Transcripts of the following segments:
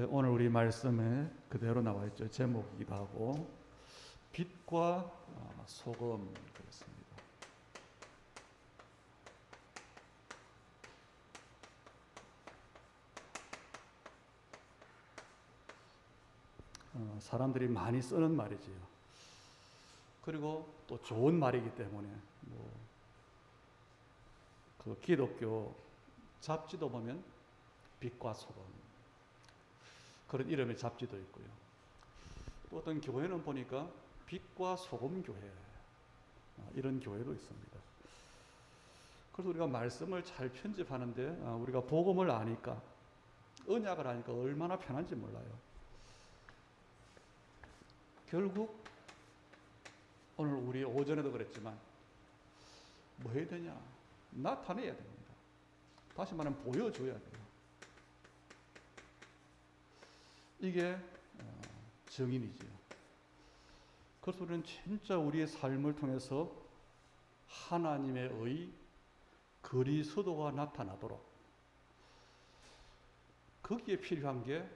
오늘 우리 말씀에 그대로 나와 있죠. 제목이기도 하고 빛과 소금 그렇습니다. 사람들이 많이 쓰는 말이지요. 그리고 또 좋은 말이기 때문에 그 기독교 잡지도 보면 빛과 소금 그런 이름의 잡지도 있고요. 또 어떤 교회는 보니까 빛과 소금 교회 이런 교회도 있습니다. 그래서 우리가 말씀을 잘 편집하는데 우리가 복음을 아니까 언약을 아니까 얼마나 편한지 몰라요. 결국 오늘 우리 오전에도 그랬지만 뭐 해야 되냐? 나타내야 됩니다. 다시 말하면 보여줘야 돼요. 이게 증인이지요. 그래서 우리는 진짜 우리의 삶을 통해서 하나님의 의 그리스도가 나타나도록 거기에 필요한 게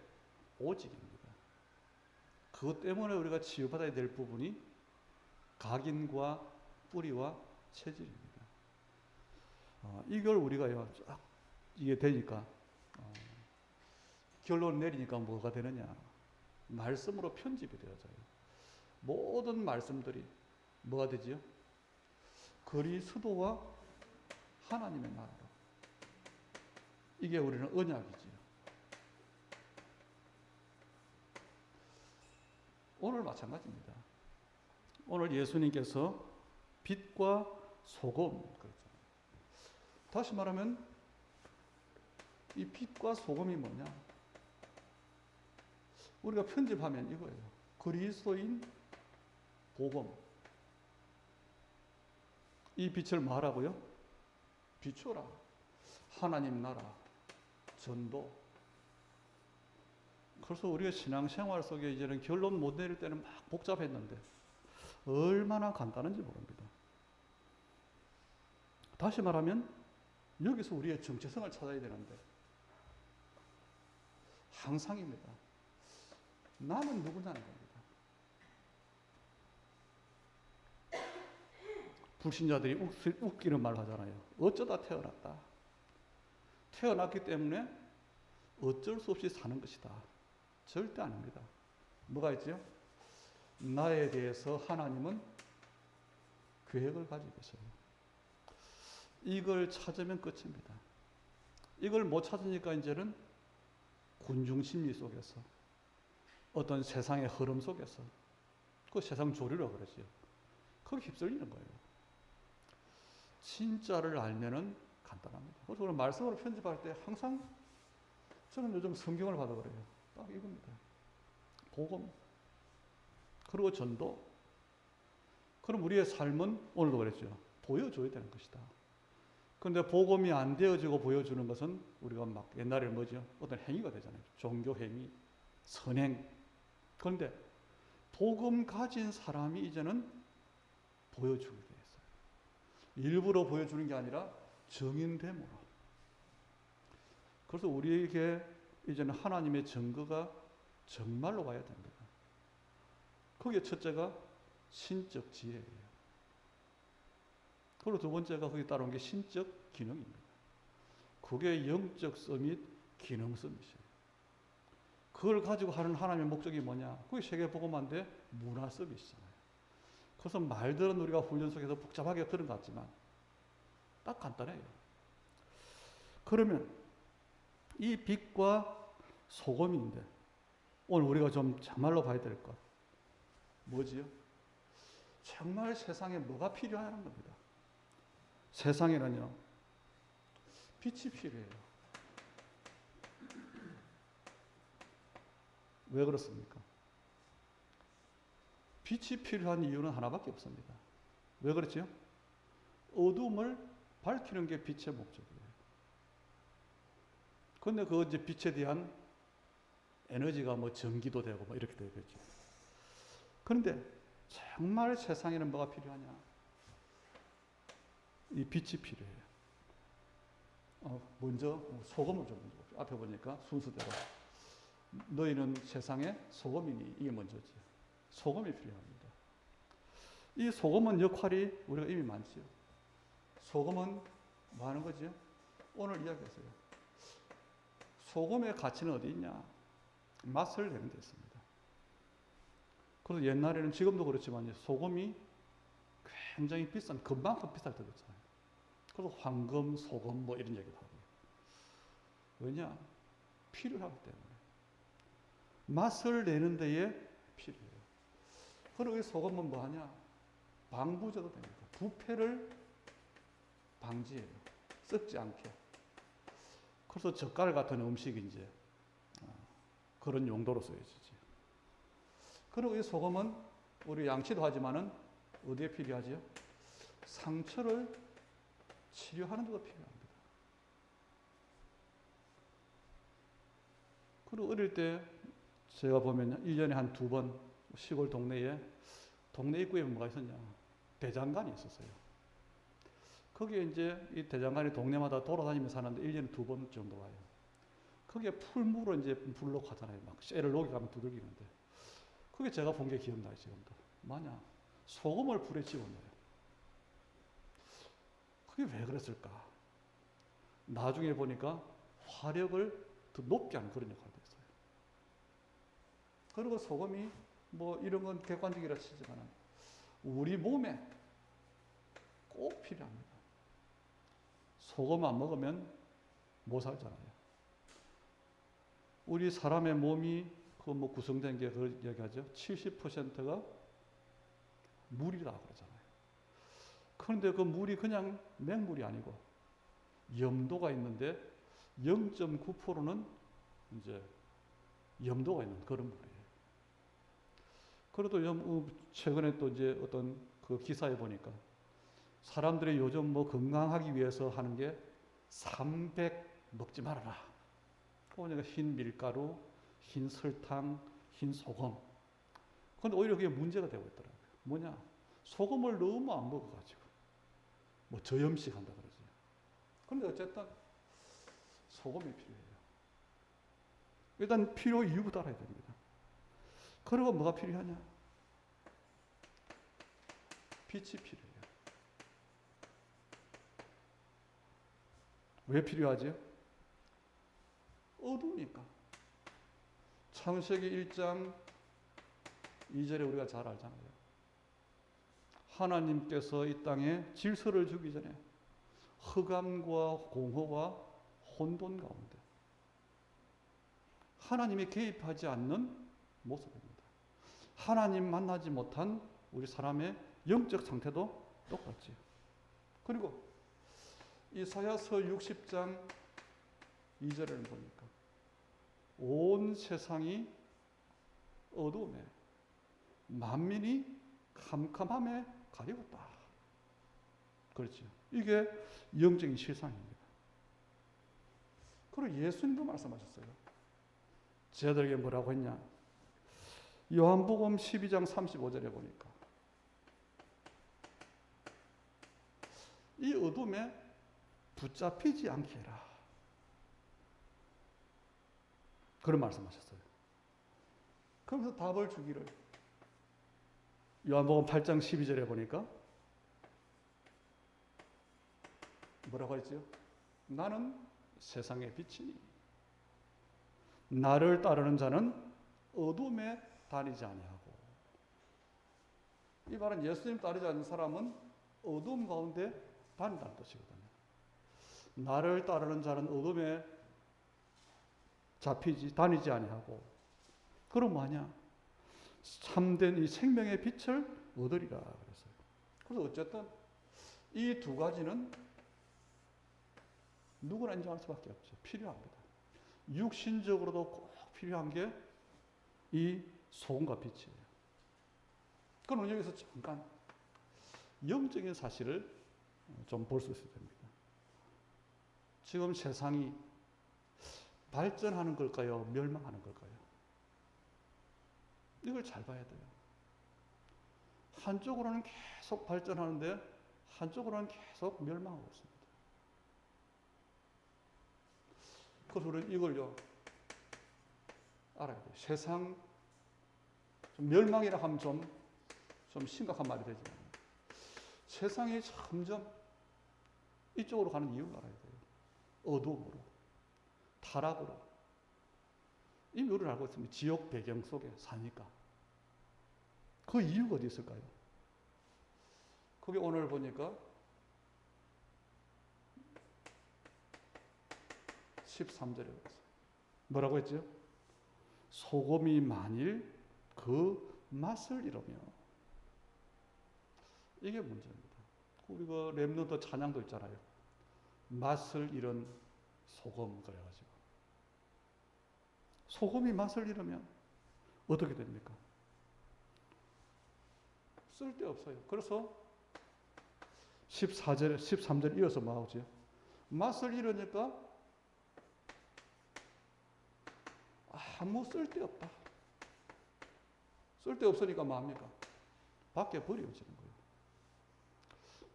오직입니다. 그것 때문에 우리가 치유받아야 될 부분이 각인과 뿌리와 체질입니다. 이걸 우리가 쫙 이게 되니까 결론 내리니까 뭐가 되느냐? 말씀으로 편집이 되어져요. 모든 말씀들이 뭐가 되지요? 그리스도와 하나님의 나라로. 이게 우리는 언약이지요. 오늘 마찬가지입니다. 오늘 예수님께서 빛과 소금 그랬잖아요. 다시 말하면 이 빛과 소금이 뭐냐? 우리가 편집하면 이거예요. 그리스도인 복음. 이 빛을 뭐하라고요? 비추라. 하나님 나라, 전도. 그래서 우리가 신앙생활 속에 이제는 결론 못 내릴 때는 막 복잡했는데 얼마나 간단한지 모릅니다. 다시 말하면 여기서 우리의 정체성을 찾아야 되는데 항상입니다. 나는 누구냐는 겁니다. 불신자들이 웃기는 말 하잖아요. 어쩌다 태어났다. 태어났기 때문에 어쩔 수 없이 사는 것이다. 절대 아닙니다. 뭐가 있죠? 나에 대해서 하나님은 계획을 가지고 계셔요. 이걸 찾으면 끝입니다. 이걸 못 찾으니까 이제는 군중 심리 속에서 어떤 세상의 흐름 속에서 그 세상 조류라고 그러죠. 거기 휩쓸리는 거예요. 진짜를 알면은 간단합니다. 그래서 오늘 말씀으로 편집할 때 항상 저는 요즘 성경을 봐도 그래요. 딱 이겁니다. 복음 그리고 전도. 그럼 우리의 삶은 오늘도 그랬죠. 보여줘야 되는 것이다. 그런데 복음이 안 되어지고 보여주는 것은 우리가 막 옛날에 뭐죠? 어떤 행위가 되잖아요. 종교 행위, 선행. 그런데 복음 가진 사람이 이제는 보여주게 돼 있어요. 일부러 보여주는 게 아니라 정인됨으로. 그래서 우리에게 이제는 하나님의 증거가 정말로 와야 됩니다. 거기에 첫째가 신적 지혜예요. 그리고 두 번째가 거기 따라온 게 신적 기능입니다. 그게 영적 서밋, 기능 서밋이에요. 그걸 가지고 하는 하나님의 목적이 뭐냐? 그게 세계복음화인데 문화 서밋이잖아요. 그래서 말들은 우리가 훈련 속에서 복잡하게 들은 것 같지만 딱 간단해요. 그러면 이 빛과 소금인데 오늘 우리가 좀 정말로 봐야 될 것 뭐지요? 정말 세상에 뭐가 필요하는 겁니다. 세상에는요 빛이 필요해요. 왜 그렇습니까? 빛이 필요한 이유는 하나밖에 없습니다. 왜 그렇죠? 어둠을 밝히는 게 빛의 목적이에요. 그런데 그 이제 빛에 대한 에너지가 뭐 전기도 되고 뭐 이렇게 되겠죠. 그런데 정말 세상에는 뭐가 필요하냐? 이 빛이 필요해요. 먼저 소금을 좀 앞에 보니까 순서대로 너희는 세상의 소금이니, 이게 먼저지. 소금이 필요합니다. 이 소금은 역할이 우리가 이미 많지요. 소금은 뭐 하는 거죠? 오늘 이야기했어요. 소금의 가치는 어디 있냐? 맛을 내는 데 있습니다. 그래서 옛날에는, 지금도 그렇지만 소금이 굉장히 비싼, 금방금 비쌀 때도 있잖아요. 그래서 황금, 소금 뭐 이런 얘기도 하고. 왜냐? 필요하기 때문에. 맛을 내는 데에 필요해요. 그리고 이 소금은 뭐 하냐? 방부제도 됩니다. 부패를 방지해요. 썩지 않게. 그래서 젓갈 같은 음식이 이제 그런 용도로 쓰여지지. 그리고 이 소금은 우리 양치도 하지만은 어디에 필요하지요? 상처를 치료하는 데도 필요합니다. 그리고 어릴 때 제가 보면 1년에 한 2번 시골 동네 입구에 뭐가 있었냐? 대장간이 있었어요. 거기에 이제 이 대장간이 동네마다 돌아다니면서 사는데 1년에 2번 정도 와요. 거기에 풀무로 이제 불로 가잖아요. 막 쇠를 녹여가면 두들기는데. 그게 제가 본 게 기억나요, 지금도. 뭐냐? 소금을 불에 집어넣어요. 그게 왜 그랬을까? 나중에 보니까 화력을 더 높게 하는 그런 역할도 있어요. 그리고 소금이 뭐 이런 건 객관적이라 치지만 우리 몸에 꼭 필요합니다. 소금 안 먹으면 못 살잖아요. 우리 사람의 몸이 그 뭐 구성된 게 그 얘기하죠. 70%가 물이라고 그러잖아요. 그런데 그 물이 그냥 맹물이 아니고 염도가 있는데 0.9%는 이제 염도가 있는 그런 물이에요. 그래도 최근에 또 이제 어떤 그 기사에 보니까 사람들이 요즘 뭐 건강하기 위해서 하는 게 300 먹지 말아라. 그러니까 흰 밀가루, 흰 설탕, 흰 소금. 그런데 오히려 그게 문제가 되고 있더라고요. 뭐냐? 소금을 너무 안 먹어가지고 뭐 저염식 한다 그러지. 그런데 어쨌든 소금이 필요해요. 일단 필요 이유부터 알아야 됩니다. 그리고 뭐가 필요하냐? 빛이 필요해요. 왜 필요하죠? 어두우니까. 창세기 1장 2절에 우리가 잘 알잖아요. 하나님께서 이 땅에 질서를 주기 전에 흑암과 공허와 혼돈 가운데 하나님이 개입하지 않는 모습입니다. 하나님 만나지 못한 우리 사람의 영적 상태도 똑같지요. 그리고 이사야서 60장 2절을 보니까 온 세상이 어두움에 만민이 캄캄함에 가리웠다. 그렇죠. 이게 영적인 실상입니다. 그리고 예수님도 말씀하셨어요. 제자들에게 뭐라고 했냐? 요한복음 12장 35절에 보니까 이 어둠에 붙잡히지 않게 해라. 그런 말씀하셨어요. 그러면서 답을 주기를 요한복음 8장 12절에 보니까 뭐라고 했죠? 나는 세상의 빛이니 나를 따르는 자는 어둠에 다니지 아니하고. 이 말은 예수님 따르지 않는 사람은 어둠 가운데 다닌다는 뜻이거든요. 나를 따르는 자는 어둠에 다니지 아니하고. 그럼 뭐냐? 참된 이 생명의 빛을 얻으리라 그랬어요. 그래서 어쨌든 이 두 가지는 누구나 인정할 수밖에 없죠. 필요합니다. 육신적으로도 꼭 필요한 게 이 소금과 빛이에요. 그럼 여기서 잠깐 영적인 사실을 좀 볼 수 있어야 됩니다. 지금 세상이 발전하는 걸까요? 멸망하는 걸까요? 이걸 잘 봐야 돼요. 한쪽으로는 계속 발전하는데 한쪽으로는 계속 멸망하고 있습니다. 그래서 우리는 이걸요, 알아야 돼요. 세상 좀 멸망이라 하면 좀 심각한 말이 되지. 세상이 점점 이쪽으로 가는 이유를 알아야 돼요. 어둠으로, 타락으로. 이미 우리는 알고 있습니다. 지옥 배경 속에 사니까. 그 이유가 어디 있을까요? 그게 오늘 보니까 13절에 뭐라고 했죠? 소금이 만일 그 맛을 잃으며. 이게 문제입니다. 우리가 렘넌트 찬양도 있잖아요. 맛을 잃은 소금 그래가지고. 소금이 맛을 잃으면 어떻게 됩니까? 쓸데없어요. 그래서 14절, 13절 이어서 뭐하죠? 맛을 잃으니까 아무 쓸데없다. 쓸데없으니까 뭐합니까? 밖에 버려지는 거예요.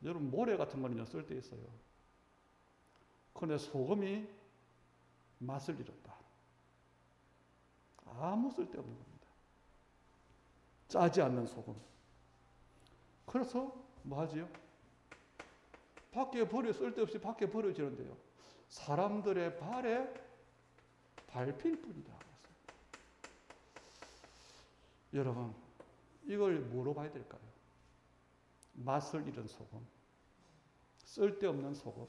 여러분 모래 같은 거는요 쓸데있어요. 그런데 소금이 맛을 잃었다. 아무 쓸데없는 겁니다. 짜지 않는 소금. 그래서 뭐 하지요? 쓸데없이 밖에 버려지는데요. 사람들의 발에 밟힐 뿐이다. 여러분, 이걸 뭐로 봐야 될까요? 맛을 잃은 소금, 쓸데없는 소금,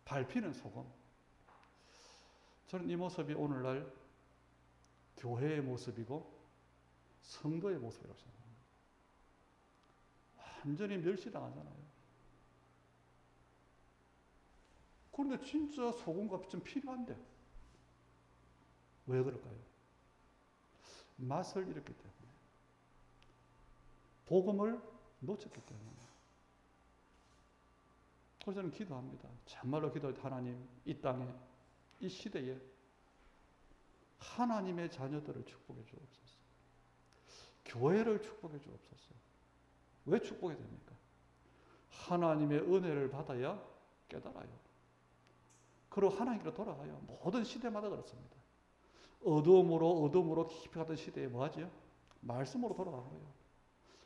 밟히는 소금. 저는 이 모습이 오늘날 교회의 모습이고 성도의 모습이라고 생각합니다. 완전히 멸시당하잖아요. 그런데 진짜 소금값이 좀 필요한데 왜 그럴까요? 맛을 잃었기 때문에, 복음을 놓쳤기 때문에. 그래서 저는 기도합니다. 정말로 기도할 때 하나님, 이 땅에, 이 시대에 하나님의 자녀들을 축복해 주옵소서. 교회를 축복해 주옵소서. 왜 축복해야 됩니까? 하나님의 은혜를 받아야 깨달아요. 그리고 하나님께로 돌아가요. 모든 시대마다 그렇습니다. 어둠으로 깊이 가던 시대에 뭐 하지요? 말씀으로 돌아간 거예요.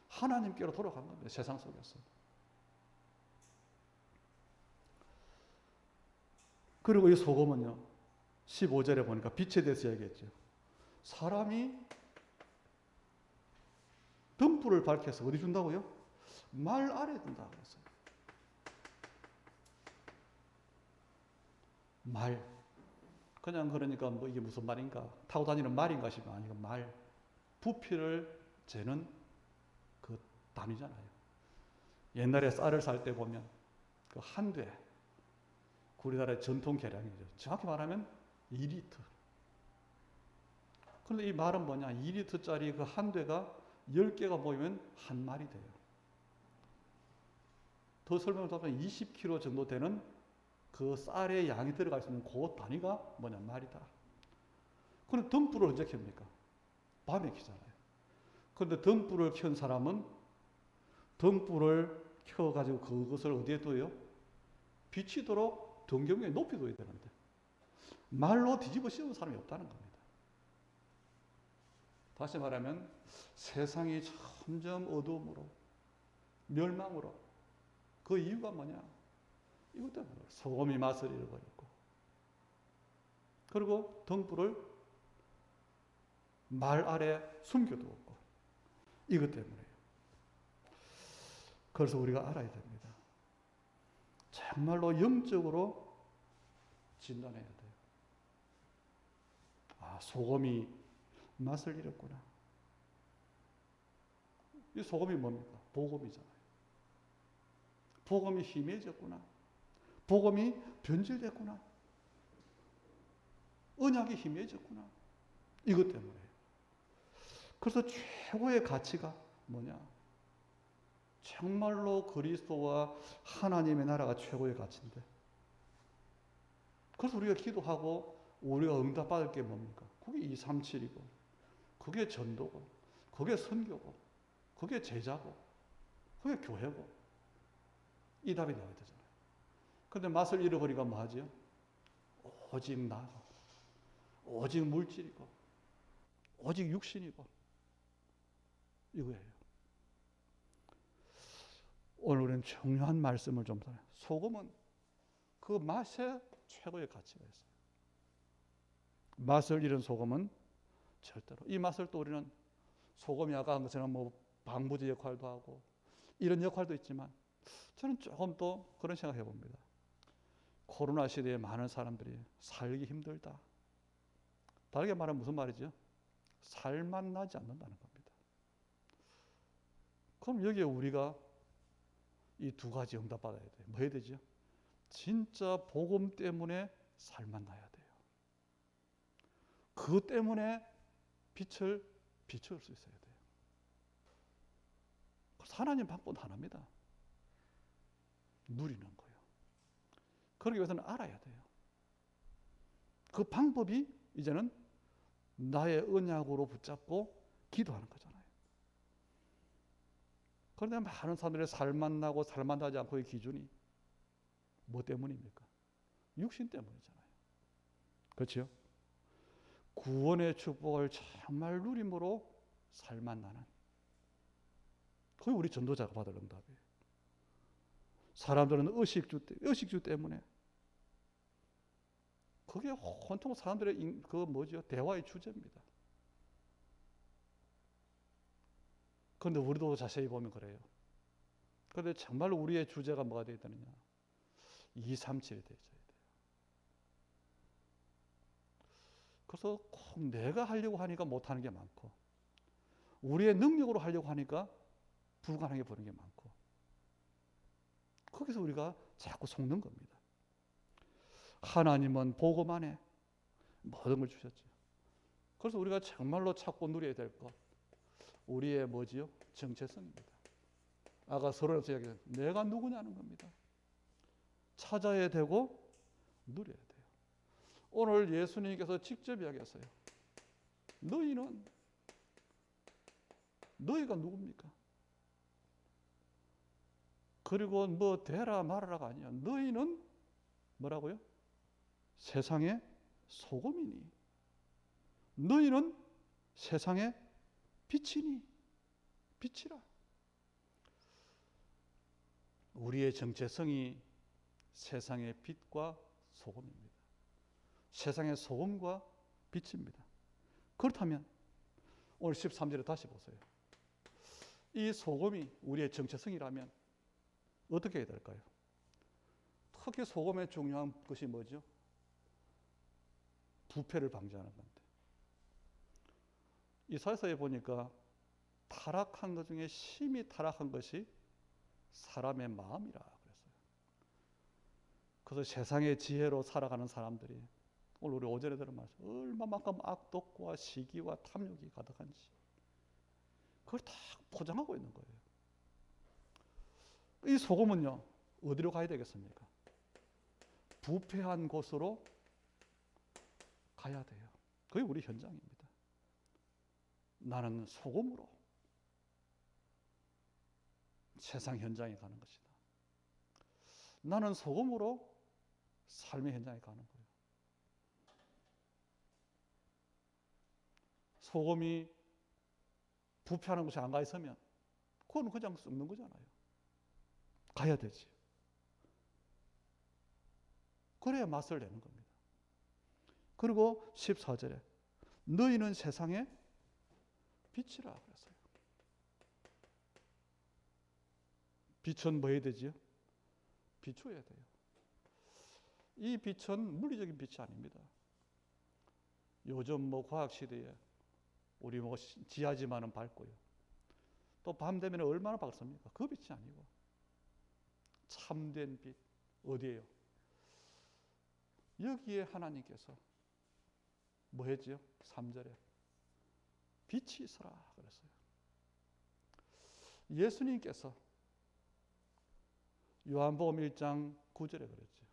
하나님께로 돌아간 겁니다. 세상 속에서. 그리고 이 소금은요, 15절에 보니까 빛에 대해서 얘기했죠. 사람이 등불을 밝혀서 어디 준다고요? 말 아래 둔다고 했어요. 말. 그냥 그러니까 뭐 이게 무슨 말인가? 타고 다니는 말인가 싶으면 아니고 말. 부피를 재는 그 단위잖아요. 옛날에 쌀을 살 때 보면 그 한 돼. 우리나라의 전통 계량이죠. 정확히 말하면 2리터. 그런데 이 말은 뭐냐? 2리터짜리 그 한 대가 10개가 모이면 한 말이 돼요. 더 설명을 하면 20kg 정도 되는 그 쌀의 양이 들어가 있으면 그 단위가 뭐냐? 말이다. 그런데 등불을 언제 켭니까? 밤에 켜잖아요. 그런데 등불을 켠 사람은 등불을 켜가지고 그것을 어디에 둬요? 비치도록 등경에 높이 둬야 되는데 말로 뒤집어 씌우는 사람이 없다는 겁니다. 다시 말하면 세상이 점점 어두움으로 멸망으로. 그 이유가 뭐냐? 이것 때문에 소금이 맛을 잃어버렸고, 그리고 등불을 말 아래 숨겨두었고, 이것 때문에요. 그래서 우리가 알아야 됩니다. 정말로 영적으로 진단해야 돼요. 아, 소금이 맛을 잃었구나. 이 소금이 뭡니까? 복음이잖아요. 복음이 희미해졌구나. 복음이 변질됐구나. 언약이 희미해졌구나. 이것 때문에. 그래서 최고의 가치가 뭐냐? 정말로 그리스도와 하나님의 나라가 최고의 가치인데. 그래서 우리가 기도하고 우리가 응답받을 게 뭡니까? 그게 237이고, 그게 전도고, 그게 선교고, 그게 제자고, 그게 교회고. 이 답이 나와야 되잖아요. 그런데 맛을 잃어버리가 뭐 하죠? 오직 나고, 오직 물질이고, 오직 육신이고 이거예요. 오늘 우리는 중요한 말씀을 좀 드려요. 소금은 그 맛에 최고의 가치가 있어요. 맛을 잃은 소금은 절대로, 이 맛을 또 우리는 소금이 아까 한 것처럼 뭐 방부제 역할도 하고 이런 역할도 있지만 저는 조금 더 그런 생각해 봅니다. 코로나 시대에 많은 사람들이 살기 힘들다. 다르게 말하면 무슨 말이죠? 살맛 나지 않는다는 겁니다. 그럼 여기에 우리가 이 두 가지 응답받아야 돼요. 뭐 해야 되죠? 진짜 복음 때문에 살맛 나야 돼요. 그것 때문에 빛을 비출 수 있어야 돼요. 하나님 방법은 하나입니다. 누리는 거예요. 그러기 위해서는 알아야 돼요. 그 방법이 이제는 나의 언약으로 붙잡고 기도하는 거잖아요. 그런데 많은 사람들의 살맛 나고 살맛 나지 않고의 기준이 뭐 때문입니까? 육신 때문이잖아요. 그렇죠? 구원의 축복을 정말 누림으로 살맛 나는, 그게 우리 전도자가 받을 응답이에요. 사람들은 의식주 때문에, 그게 온통 사람들의 그 뭐죠? 대화의 주제입니다. 그런데 우리도 자세히 보면 그래요. 그런데 정말 우리의 주제가 뭐가 되어야 되느냐? 237이 되어야 돼요. 그래서 꼭 내가 하려고 하니까 못하는 게 많고, 우리의 능력으로 하려고 하니까 불가능해 보이는 게 많고, 거기서 우리가 자꾸 속는 겁니다. 하나님은 복음 안에 모든 걸 주셨죠. 그래서 우리가 정말로 찾고 누려야 될 것, 우리의 뭐지요? 정체성입니다. 아까 서론에서 이야기한 내가 누구냐는 겁니다. 찾아야 되고 누려야 돼요. 오늘 예수님께서 직접 이야기했어요. 너희가 누굽니까? 그리고 뭐 되라 말아라가 아니야. 너희는 뭐라고요? 세상의 소금이니, 너희는 세상의 빛이니, 빛이라. 우리의 정체성이 세상의 빛과 소금입니다. 세상의 소금과 빛입니다. 그렇다면 오늘 13절에 다시 보세요. 이 소금이 우리의 정체성이라면 어떻게 해야 될까요? 특히 소금의 중요한 것이 뭐죠? 부패를 방지하는 건데, 이사야서에 보니까 타락한 것 중에 심히 타락한 것이 사람의 마음이라 그랬어요. 그래서 세상의 지혜로 살아가는 사람들이, 오늘 우리 오전에 들은 말씀, 얼마만큼 악독과 시기와 탐욕이 가득한지 그걸 다 포장하고 있는 거예요. 이 소금은요, 어디로 가야 되겠습니까? 부패한 곳으로 가야 돼요. 그게 우리 현장입니다. 나는 소금으로 세상 현장에 가는 것이다. 나는 소금으로 삶의 현장에 가는 거예요. 소금이 부패하는 곳에 안 가 있으면 그건 그냥 썩는 거잖아요. 가야 되지. 그래야 맛을 내는 겁니다. 그리고 14절에 너희는 세상의 빛이라 그랬어요. 빛은 뭐 해야 되지요? 비춰야 돼요. 이 빛은 물리적인 빛이 아닙니다. 요즘 뭐 과학 시대에 우리 뭐 지하지만은 밝고요. 또 밤 되면 얼마나 밝습니까? 그 빛이 아니고 참된 빛 어디예요? 여기에 하나님께서 뭐 했지요? 3절에 빛이 있어라 그랬어요. 예수님께서 요한복음 1장 9절에 그랬죠.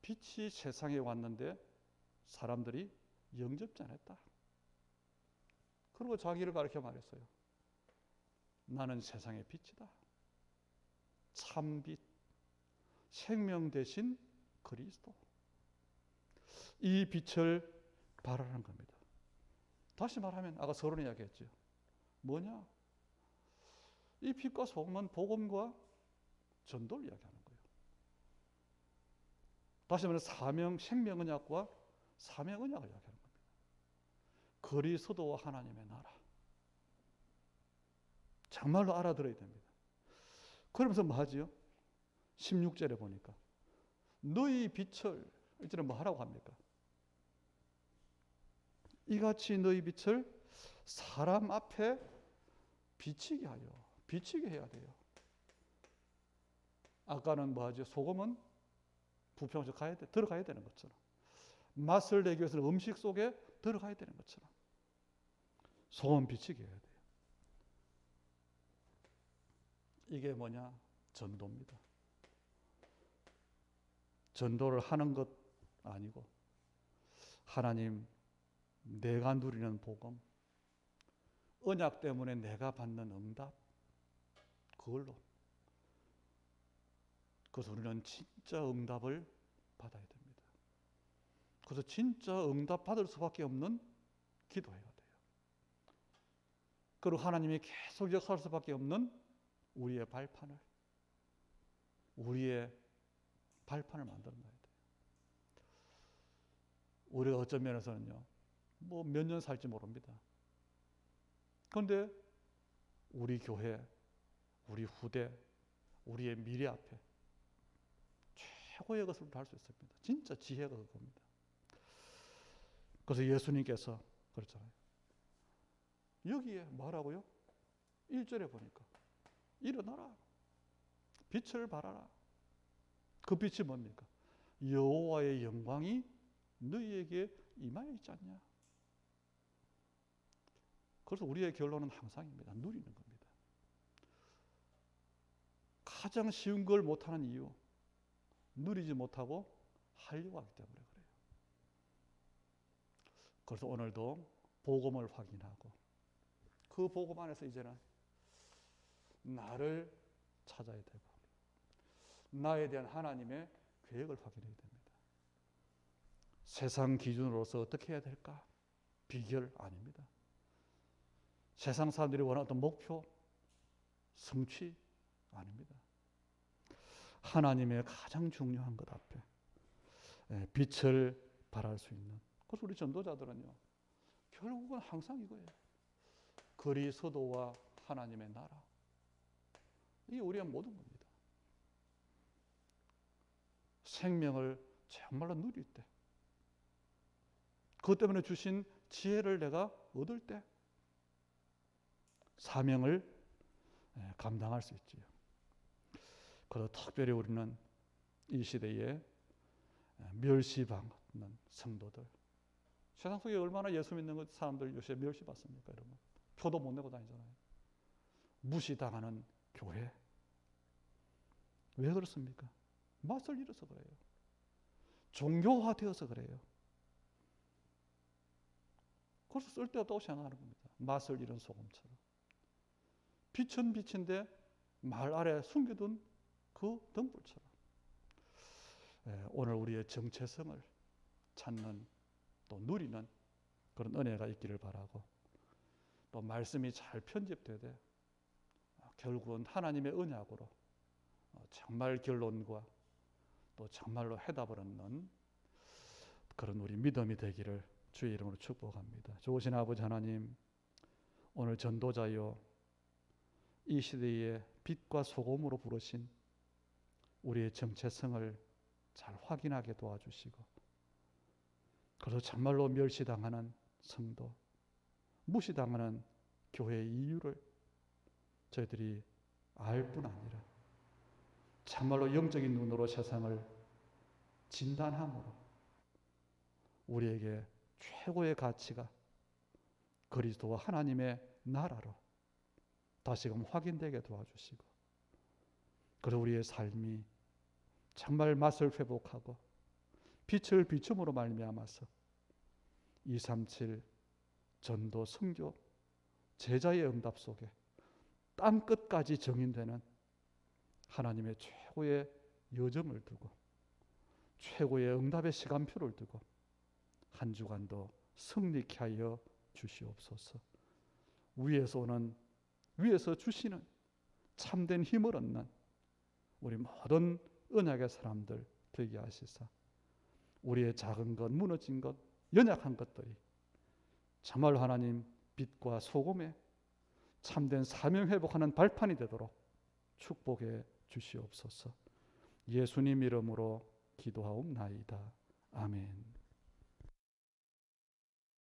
빛이 세상에 왔는데 사람들이 영접지 않았다. 그리고 자기를 가리켜 말했어요. 나는 세상의 빛이다. 참빛, 생명 대신 그리스도. 이 빛을 발하는 겁니다. 다시 말하면 아까 서론 이야기했죠. 뭐냐? 이 빛과 소금은 복음과 전도를 이야기하는 거예요. 다시 말해 사명, 생명언약과 사명언약을 이야기하는 겁니다. 그리스도와 하나님의 나라. 정말로 알아들어야 됩니다. 그러면서 뭐 하지요? 16절에 보니까 너희 빛을 이제는 뭐 하라고 합니까? 이같이 너희 빛을 사람 앞에 비치게 해야 돼요. 아까는 뭐 하죠? 소금은 부평에서 들어가야 되는 것처럼, 맛을 내기 위해서는 음식 속에 들어가야 되는 것처럼 소금 비치게 해야 돼요. 이게 뭐냐? 전도입니다. 전도를 하는 것 아니고 하나님 내가 누리는 복음, 언약 때문에 내가 받는 응답, 그걸로. 그래서 우리는 진짜 응답을 받아야 됩니다. 그래서 진짜 응답 받을 수밖에 없는 기도해야 돼요. 그리고 하나님이 계속 역사할 수밖에 없는 우리의 발판을 만들어 놔야 돼요. 우리가 어떤 면에서는요, 뭐 몇 년 살지 모릅니다. 그런데 우리 교회, 우리 후대, 우리의 미래 앞에 최고의 것을 할 수 있습니다. 진짜 지혜가 그겁니다. 그래서 예수님께서 그렇잖아요. 여기에 뭐라고요? 1절에 보니까 일어나라. 빛을 발하라. 그 빛이 뭡니까? 여호와의 영광이 너희에게 임하여 있지 않냐. 그래서 우리의 결론은 항상입니다. 누리는 겁니다. 가장 쉬운 걸 못하는 이유, 누리지 못하고 하려고 하기 때문에 그래요. 그래서 오늘도 복음을 확인하고 그 복음 안에서 이제는 나를 찾아야 되고 나에 대한 하나님의 계획을 확인해야 됩니다. 세상 기준으로서 어떻게 해야 될까? 비결 아닙니다. 세상 사람들이 원하는 어떤 목표, 성취 아닙니다. 하나님의 가장 중요한 것 앞에 빛을 발할 수 있는. 그래서 우리 전도자들은요, 결국은 항상 이거예요. 그리스도와 하나님의 나라. 이게 우리의 모든 겁니다. 생명을 정말로 누릴 때, 그것 때문에 주신 지혜를 내가 얻을 때 사명을 감당할 수 있지요. 그래서 특별히 우리는 이 시대에 멸시받는 성도들, 세상 속에 얼마나 예수 믿는 사람들 요새 멸시받습니까? 여러분, 표도 못 내고 다니잖아요. 무시당하는 교회. 왜 그렇습니까? 맛을 잃어서 그래요. 종교화되어서 그래요. 그래서 쓸데없다고 생각하는 겁니다. 맛을 잃은 소금처럼. 빛은 빛인데 말 아래 숨겨둔 그 등불처럼. 오늘 우리의 정체성을 찾는 또 누리는 그런 은혜가 있기를 바라고, 또 말씀이 잘 편집되되 결국은 하나님의 언약으로 정말 결론과 또 정말로 해답을 얻는 그런 우리 믿음이 되기를 주의 이름으로 축복합니다. 좋으신 아버지 하나님, 오늘 전도자요 이 시대의 빛과 소금으로 부르신 우리의 정체성을 잘 확인하게 도와주시고, 그래서 정말로 멸시당하는 성도, 무시당하는 교회의 이유를 저희들이 알 뿐 아니라 정말로 영적인 눈으로 세상을 진단함으로 우리에게 최고의 가치가 그리스도와 하나님의 나라로 다시금 확인되게 도와주시고, 그래서 우리의 삶이 정말 맛을 회복하고 빛을 비춤으로 말미암아서 237 전도 선교 제자의 응답 속에 땅 끝까지 정인되는 하나님의 최고의 여정을 두고 최고의 응답의 시간표를 두고 한 주간도 승리케 하여 주시옵소서. 위에서 주시는 참된 힘을 얻는 우리 모든 언약의 사람들 되게 하시사 우리의 작은 것, 무너진 것, 연약한 것들이 정말 하나님 빛과 소금에 참된 사명 회복하는 발판이 되도록 축복해 주시옵소서. 예수님 이름으로 기도하옵나이다. 아멘.